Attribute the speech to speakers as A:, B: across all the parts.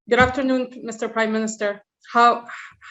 A: Good afternoon, Mr. Prime Minister. How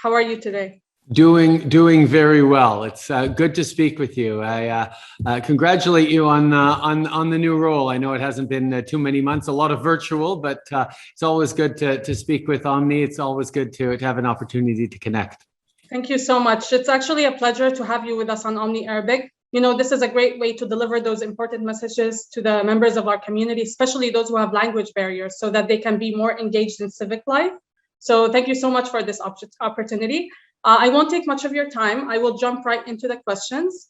A: are you today?
B: Doing very well. It's good to speak with you. I congratulate you on the new role. I know it hasn't been too many months, a lot of virtual, but it's always good to speak with OMNI. It's always good to have an opportunity to connect.
A: Thank you so much. It's actually a pleasure to have you with us on OMNI Arabic. You know, this is a great way to deliver those important messages to the members of our community, especially those who have language barriers, so that they can be more engaged in civic life. So thank you so much for this opportunity. I won't take much of your time. I will jump right into the questions.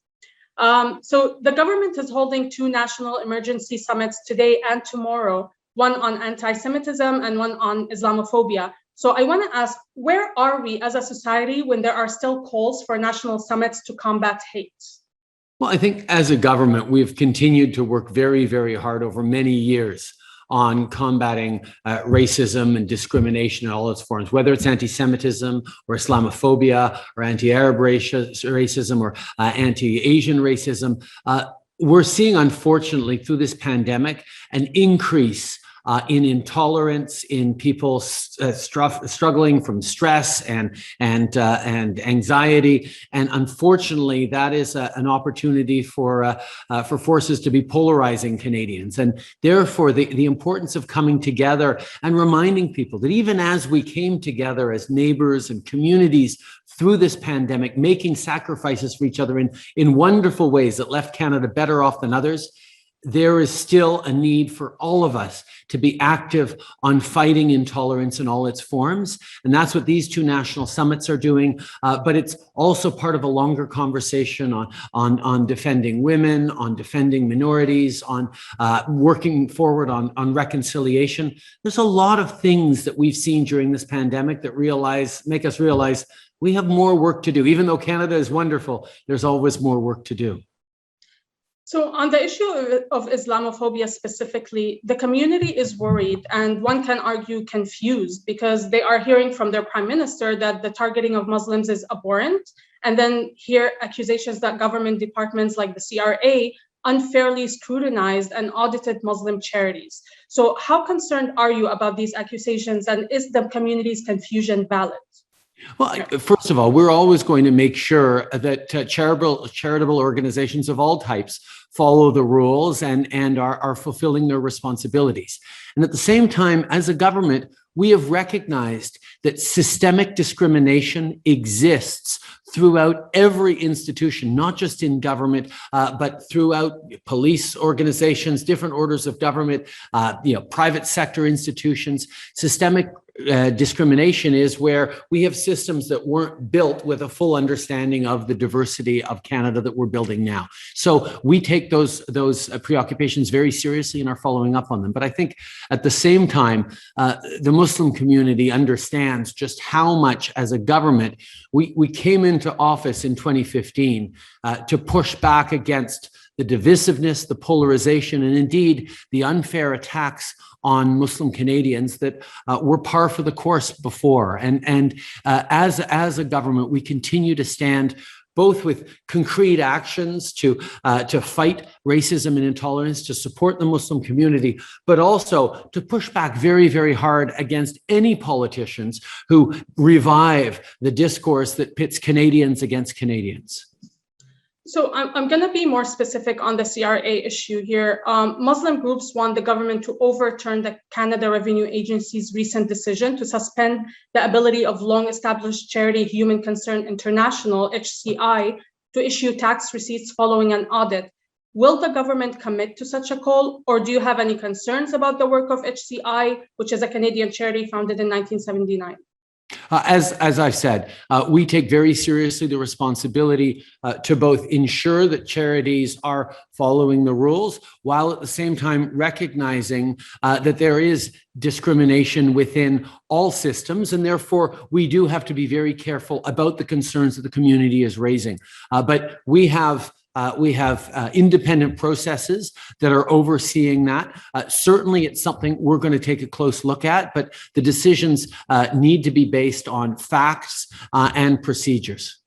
A: So the government is holding two national emergency summits today and tomorrow, one on anti-Semitism and one on Islamophobia. So I want to ask, where are we as a society when there are still calls for national summits to combat hate?
B: Well, I think as a government, we've continued to work very, very hard over many years on combating racism and discrimination in all its forms, whether it's anti-Semitism or Islamophobia or anti-Arab racism or anti-Asian racism. We're seeing, unfortunately, through this pandemic, an increase in intolerance, in people struggling from stress and anxiety, and unfortunately, that is an opportunity for forces to be polarizing Canadians. And therefore, the importance of coming together and reminding people that even as we came together as neighbors and communities through this pandemic, making sacrifices for each other in wonderful ways that left Canada better off than others, there is still a need for all of us to be active on fighting intolerance in all its forms. And that's what these two national summits are doing. But it's also part of a longer conversation on defending women, on defending minorities, on working forward on reconciliation. There's a lot of things that we've seen during this pandemic that make us realize we have more work to do. Even though Canada is wonderful, there's always more work to do.
A: So on the issue of Islamophobia specifically, the community is worried, and one can argue confused, because they are hearing from their prime minister that the targeting of Muslims is abhorrent, and then hear accusations that government departments like the CRA unfairly scrutinized and audited Muslim charities. So how concerned are you about these accusations, and is the community's confusion valid?
B: Well, first of all, we're always going to make sure that charitable organizations of all types follow the rules and are fulfilling their responsibilities. And at the same time, as a government, we have recognized that systemic discrimination exists throughout every institution, not just in government, but throughout police organizations, different orders of government, private sector institutions. Systemic discrimination is where we have systems that weren't built with a full understanding of the diversity of Canada that we're building now. So we take those preoccupations very seriously and are following up on them. But I think at the same time, the Muslim community understands just how much, as a government, we came into office in 2015 to push back against the divisiveness, the polarization, and indeed the unfair attacks on Muslim Canadians that were par for the course before. And as a government, we continue to stand both with concrete actions to fight racism and intolerance, to support the Muslim community, but also to push back very, very hard against any politicians who revive the discourse that pits Canadians against Canadians.
A: So I'm going to be more specific on the CRA issue here. Muslim groups want the government to overturn the Canada Revenue Agency's recent decision to suspend the ability of long-established charity Human Concern International, HCI, to issue tax receipts following an audit. Will the government commit to such a call, or do you have any concerns about the work of HCI, which is a Canadian charity founded in 1979?
B: As I've said, we take very seriously the responsibility to both ensure that charities are following the rules, while at the same time recognizing that there is discrimination within all systems, and therefore we do have to be very careful about the concerns that the community is raising. But we have independent processes that are overseeing that. Certainly, it's something we're going to take a close look at, but the decisions need to be based on facts and procedures.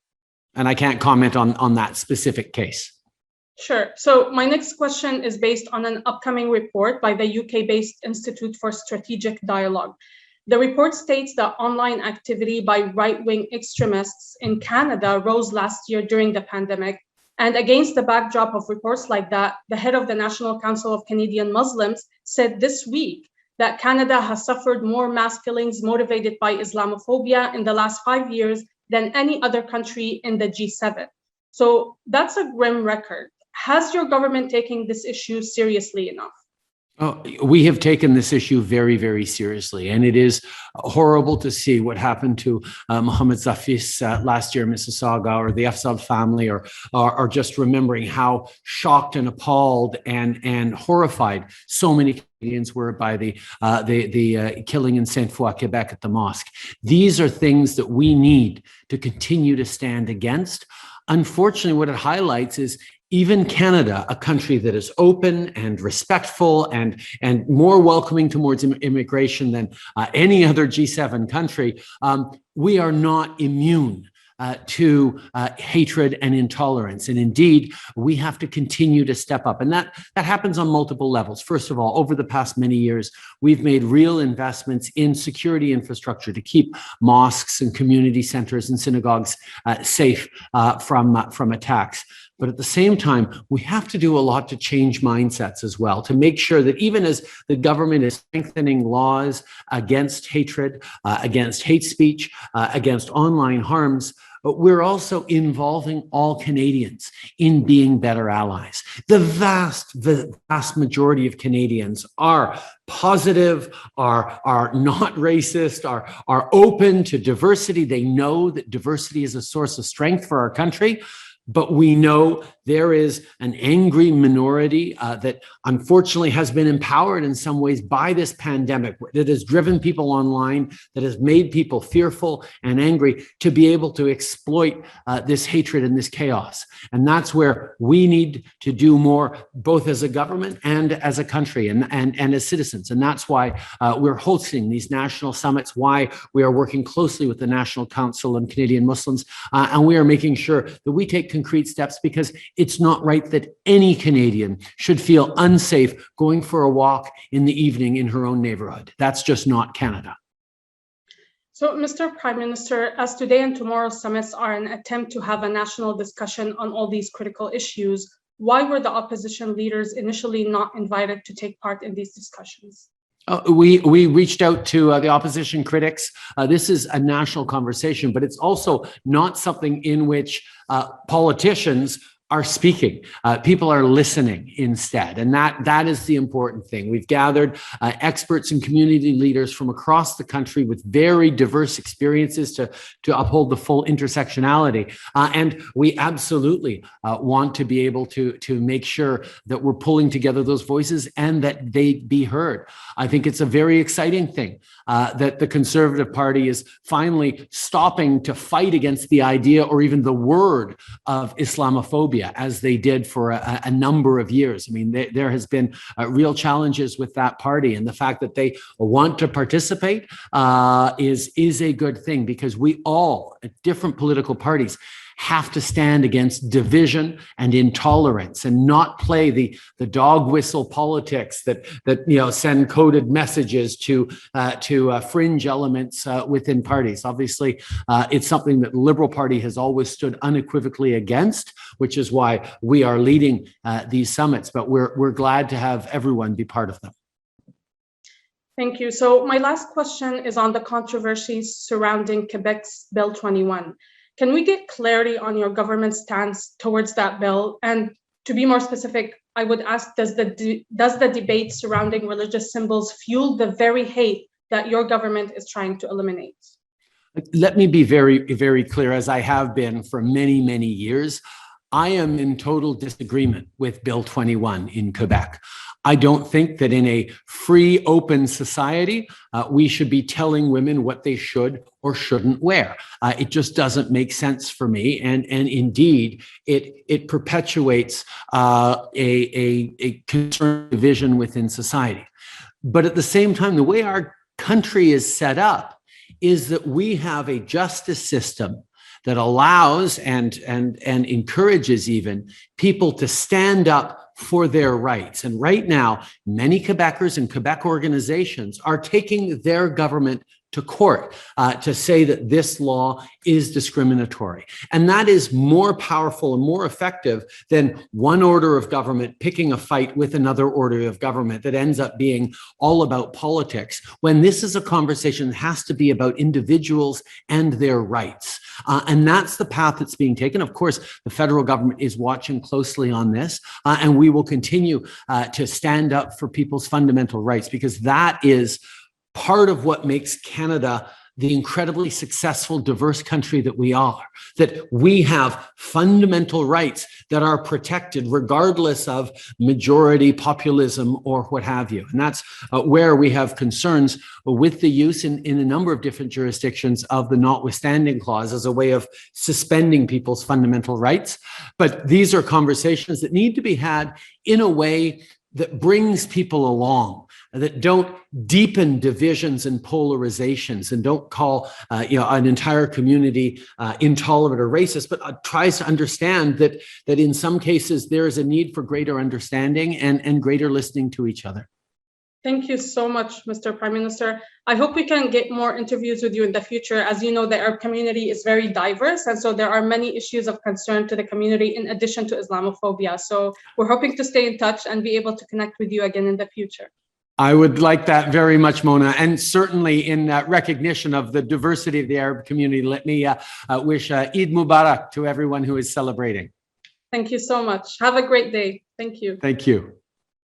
B: And I can't comment on that specific case.
A: Sure. So my next question is based on an upcoming report by the UK-based Institute for Strategic Dialogue. The report states that online activity by right-wing extremists in Canada rose last year during the pandemic. And against the backdrop of reports like that, the head of the National Council of Canadian Muslims said this week that Canada has suffered more mass killings motivated by Islamophobia in the last 5 years than any other country in the G7. So that's a grim record. Has your government taken this issue seriously enough?
B: Oh, we have taken this issue very, very seriously, and it is horrible to see what happened to Mohammed Zafis last year in Mississauga, or the Afzal family, or just remembering how shocked and appalled and horrified so many Canadians were by the killing in Sainte-Foy, Quebec, at the mosque. These are things that we need to continue to stand against. Unfortunately, what it highlights is even Canada, a country that is open and respectful and more welcoming towards immigration than any other G7 country, we are not immune to hatred and intolerance. And indeed, we have to continue to step up. And that happens on multiple levels. First of all, over the past many years, we've made real investments in security infrastructure to keep mosques and community centers and synagogues safe from attacks. But at the same time, we have to do a lot to change mindsets as well, to make sure that even as the government is strengthening laws against hatred, against hate speech, against online harms, but we're also involving all Canadians in being better allies. The vast majority of Canadians are positive, are not racist, are open to diversity. They know that diversity is a source of strength for our country. But we know there is an angry minority that unfortunately has been empowered in some ways by this pandemic, that has driven people online, that has made people fearful and angry to be able to exploit this hatred and this chaos. And that's where we need to do more, both as a government and as a country and as citizens. And that's why we're hosting these national summits, why we are working closely with the National Council of Canadian Muslims, and we are making sure that we take concrete steps, because it's not right that any Canadian should feel unsafe going for a walk in the evening in her own neighborhood. That's just not Canada.
A: So, Mr. Prime Minister, as today and tomorrow's summits are an attempt to have a national discussion on all these critical issues, why were the opposition leaders initially not invited to take part in these discussions?
B: We reached out to the opposition critics. This is a national conversation, but it's also not something in which politicians are speaking. People are listening instead. And that is the important thing. We've gathered experts and community leaders from across the country with very diverse experiences to uphold the full intersectionality. And we absolutely want to be able to make sure that we're pulling together those voices and that they be heard. I think it's a very exciting thing that the Conservative Party is finally stopping to fight against the idea or even the word of Islamophobia, as they did for a number of years. I mean, there has been real challenges with that party, and the fact that they want to participate is a good thing, because we all, at different political parties, have to stand against division and intolerance and not play the dog whistle politics that send coded messages to fringe elements within parties. Obviously, it's something that the Liberal Party has always stood unequivocally against, which is why we are leading these summits. But we're glad to have everyone be part of them.
A: Thank you. So my last question is on the controversies surrounding Quebec's Bill 21. Can we get clarity on your government's stance towards that bill? And to be more specific, I would ask, does the debate surrounding religious symbols fuel the very hate that your government is trying to eliminate?
B: Let me be very, very clear, as I have been for many, many years. I am in total disagreement with Bill 21 in Quebec. I don't think that in a free, open society, we should be telling women what they should or shouldn't wear. It just doesn't make sense for me. And indeed, it perpetuates a concerned division within society. But at the same time, the way our country is set up is that we have a justice system that allows and encourages even people to stand up for their rights. And right now, many Quebecers and Quebec organizations are taking their government to court to say that this law is discriminatory. And that is more powerful and more effective than one order of government picking a fight with another order of government that ends up being all about politics, when this is a conversation that has to be about individuals and their rights. And that's the path that's being taken. Of course, the federal government is watching closely on this, and we will continue to stand up for people's fundamental rights, because that is part of what makes Canada the incredibly successful, diverse country that we are, that we have fundamental rights that are protected regardless of majority populism or what have you. And that's where we have concerns with the use in a number of different jurisdictions of the notwithstanding clause as a way of suspending people's fundamental rights. But these are conversations that need to be had in a way that brings people along, that don't deepen divisions and polarizations, and don't call an entire community intolerant or racist, but tries to understand that in some cases there is a need for greater understanding and greater listening to each other.
A: Thank you so much, Mr. Prime Minister. I hope we can get more interviews with you in the future. As you know, the Arab community is very diverse, and so there are many issues of concern to the community in addition to Islamophobia. So we're hoping to stay in touch and be able to connect with you again in the future.
B: I would like that very much, Mona. And certainly in recognition of the diversity of the Arab community, let me wish Eid Mubarak to everyone who is celebrating.
A: Thank you so much. Have a great day. Thank you.
B: Thank you.